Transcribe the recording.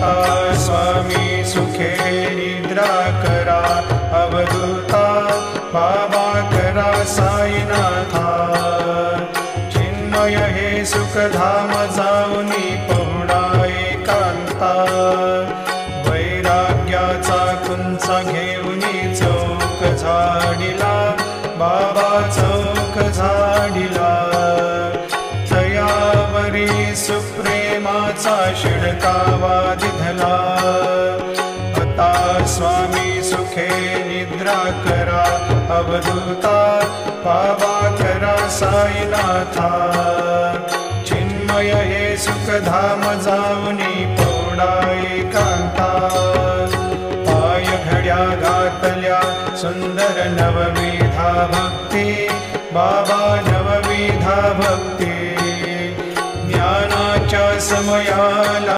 आता स्वामी सुखे निद्रा करा, अवधूता बाबा करा साईनाथा। चिन्मय हे सुखधाम जाऊनी पहुडा एकांता, वैराग्याचा कुंचा घेऊनी चौक झाडिला, बाबा चौक झाडिला। तयावरी सुप्रेमाचा शिडकावा दिधला, आता स्वामी सुखे निद्रा करा, अवधूता बाबा करा साईनाथा। चिन्मय हे सुखधाम जाऊनी पहुडा एकांता, पाय घड्या घातल्या सुंदर नवविधा भक्ती, बाबा नवविधा भक्ती। ज्ञानाच्या समयाला